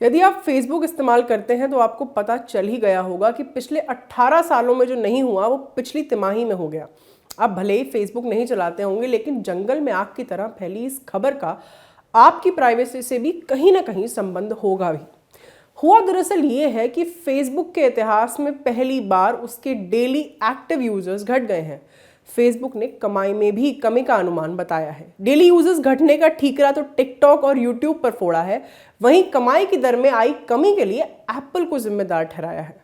यदि आप फेसबुक इस्तेमाल करते हैं तो आपको पता चल ही गया होगा कि पिछले 18 सालों में जो नहीं हुआ वो पिछली तिमाही में हो गया। आप भले ही फेसबुक नहीं चलाते होंगे, लेकिन जंगल में आग की तरह फैली इस खबर का आपकी प्राइवेसी से भी कहीं ना कहीं संबंध होगा भी। हुआ दरअसल ये है कि फेसबुक के इतिहास में पहली बार उसके डेली एक्टिव यूजर्स घट गए हैं। फेसबुक ने कमाई में भी कमी का अनुमान बताया है। डेली यूजर्स घटने का ठीकरा तो टिकटॉक और यूट्यूब पर फोड़ा है, वहीं कमाई की दर में आई कमी के लिए एप्पल को जिम्मेदार ठहराया है।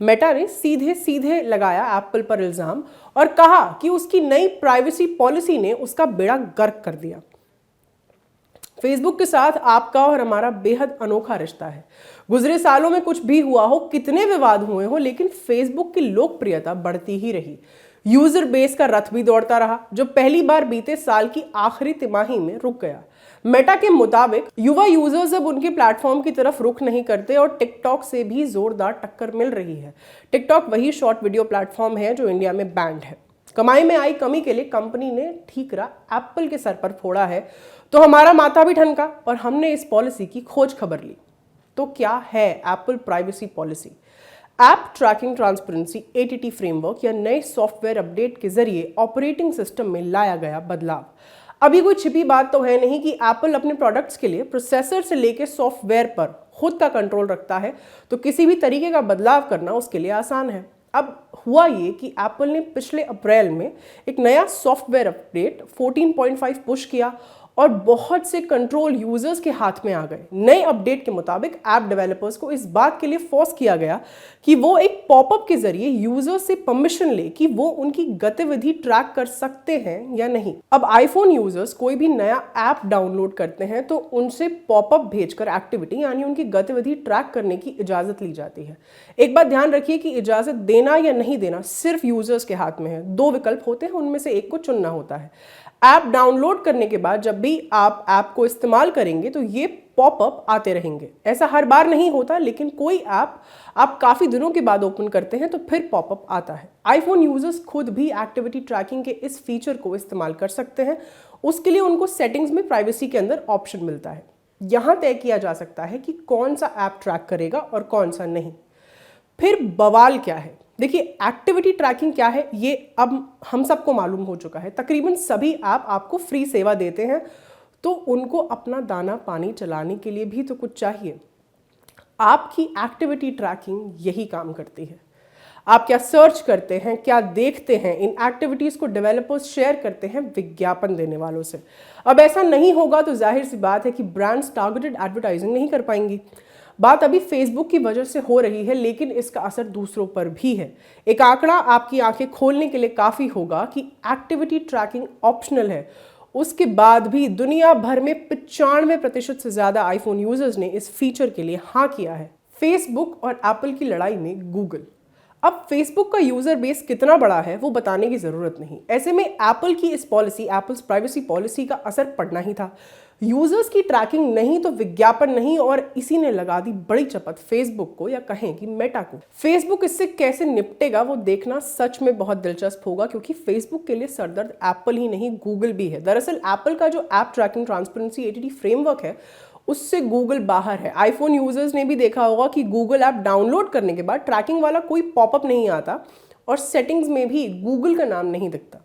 मेटा ने सीधे सीधे लगाया एप्पल पर इल्जाम और कहा कि उसकी नई प्राइवेसी पॉलिसी ने उसका बेड़ा गर्क कर दिया। फेसबुक के साथ आपका और हमारा बेहद अनोखा रिश्ता है। गुजरे सालों में कुछ भी हुआ हो, कितने विवाद हुए हो, लेकिन फेसबुक की लोकप्रियता बढ़ती ही रही। यूजर बेस का रथ भी दौड़ता रहा, जो पहली बार बीते साल की आखिरी तिमाही में रुक गया। मेटा के मुताबिक युवा यूजर्स अब उनके प्लेटफॉर्म की तरफ रुख नहीं करते और टिकटॉक से भी जोरदार टक्कर मिल रही है। टिकटॉक वही शॉर्ट वीडियो प्लेटफॉर्म है जो इंडिया में बैन्ड है। कमाई में आई कमी के लिए कंपनी ने ठीकरा एप्पल के सर पर फोड़ा है, तो हमारा माथा भी ठनका और हमने इस पॉलिसी की खोज खबर ली। तो क्या है Apple privacy policy? App trekking transparency ATT framework या नए सॉफ्टवेयर अपडेट के जरिए ऑपरेटिंग सिस्टम में लाया गया बदलाव। अभी कोई छिपी बात तो है नहीं कि एप्पल अपने प्रोडक्ट्स के लिए प्रोसेसर से लेकर सॉफ्टवेयर पर खुद का कंट्रोल रखता है, तो किसी भी तरीके का बदलाव करना उसके लिए आसान है। अब हुआ ये कि एप्पल ने पिछले अप्रैल में एक नया सॉफ्टवेयर अपडेट 14.5 पुश किया और बहुत से कंट्रोल यूजर्स के हाथ में आ गए। नए अपडेट के मुताबिक ऐप डेवलपर्स को इस बात के लिए फोर्स किया गया कि वो एक पॉपअप के जरिए यूजर्स से परमिशन ले कि वो उनकी गतिविधि ट्रैक कर सकते हैं या नहीं। अब आईफोन यूजर्स कोई भी नया ऐप डाउनलोड करते हैं तो उनसे पॉपअप भेजकर एक्टिविटी यानी उनकी गतिविधि ट्रैक करने की इजाजत ली जाती है। एक बात ध्यान रखिए कि इजाजत देना या नहीं देना सिर्फ यूजर्स के हाथ में है। 2 विकल्प होते हैं, उनमें से एक को चुनना होता है। ऐप डाउनलोड करने के बाद जब भी आप ऐप को इस्तेमाल करेंगे तो ये पॉपअप आते रहेंगे। ऐसा हर बार नहीं होता, लेकिन कोई ऐप आप काफी दिनों के बाद ओपन करते हैं तो फिर पॉपअप आता है। आईफोन यूजर्स खुद भी एक्टिविटी ट्रैकिंग के इस फीचर को इस्तेमाल कर सकते हैं। उसके लिए उनको सेटिंग्स में प्राइवेसी के अंदर ऑप्शन मिलता है। यहां तय किया जा सकता है कि कौन सा ऐप ट्रैक करेगा और कौन सा नहीं। फिर बवाल क्या है? देखिए, एक्टिविटी ट्रैकिंग क्या है ये अब हम सबको मालूम हो चुका है। तकरीबन सभी ऐप आपको फ्री सेवा देते हैं, तो उनको अपना दाना पानी चलाने के लिए भी तो कुछ चाहिए। आपकी एक्टिविटी ट्रैकिंग यही काम करती है। आप क्या सर्च करते हैं, क्या देखते हैं, इन एक्टिविटीज को डेवलपर्स शेयर करते हैं विज्ञापन देने वालों से। अब ऐसा नहीं होगा तो जाहिर सी बात है कि ब्रांड्स टारगेटेड एडवर्टाइजिंग नहीं कर पाएंगी। बात अभी फेसबुक की वजह से हो रही है, लेकिन इसका असर दूसरों पर भी है। एक आंकड़ा आपकी आंखें खोलने के लिए काफी होगा कि एक्टिविटी ट्रैकिंग ऑप्शनल है, उसके बाद भी दुनिया भर में 95% से ज्यादा आईफोन यूजर्स ने इस फीचर के लिए हाँ किया है। फेसबुक और एप्पल की लड़ाई में गूगल। अब फेसबुक का यूजर बेस कितना बड़ा है वो बताने की जरूरत नहीं। ऐसे में एप्पल की इस पॉलिसी, एप्पल्स प्राइवेसी पॉलिसी का असर पड़ना ही था। यूजर्स की ट्रैकिंग नहीं तो विज्ञापन नहीं, और इसी ने लगा दी बड़ी चपत फेसबुक को, या कहें कि मेटा को। फेसबुक इससे कैसे निपटेगा वो देखना सच में बहुत दिलचस्प होगा, क्योंकि फेसबुक के लिए सरदर्द एप्पल ही नहीं गूगल भी है। दरअसल एप्पल का जो app trekking transparency ATT framework है उससे गूगल बाहर है। आईफोन यूजर्स ने भी देखा होगा कि गूगल ऐप डाउनलोड करने के बाद ट्रैकिंग वाला कोई पॉपअप नहीं आता और सेटिंग्स में भी गूगल का नाम नहीं दिखता।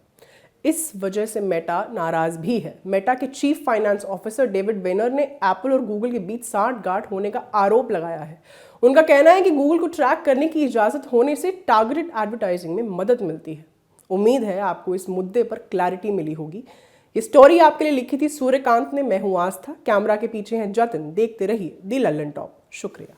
इस वजह से मेटा नाराज भी है। मेटा के chief finance officer David Vanern ने एप्पल और गूगल के बीच सांठगांठ होने का आरोप लगाया है। उनका कहना है कि गूगल को ट्रैक करने की इजाजत होने से टारगेटेड एडवर्टाइजिंग में मदद मिलती है। उम्मीद है आपको इस मुद्दे पर क्लैरिटी मिली होगी। ये स्टोरी आपके लिए लिखी थी सूर्यकांत ने, मैं हूं आस्था। कैमरा के पीछे हैं जतिन। देखते रहिए दी लल्लन टॉप। शुक्रिया।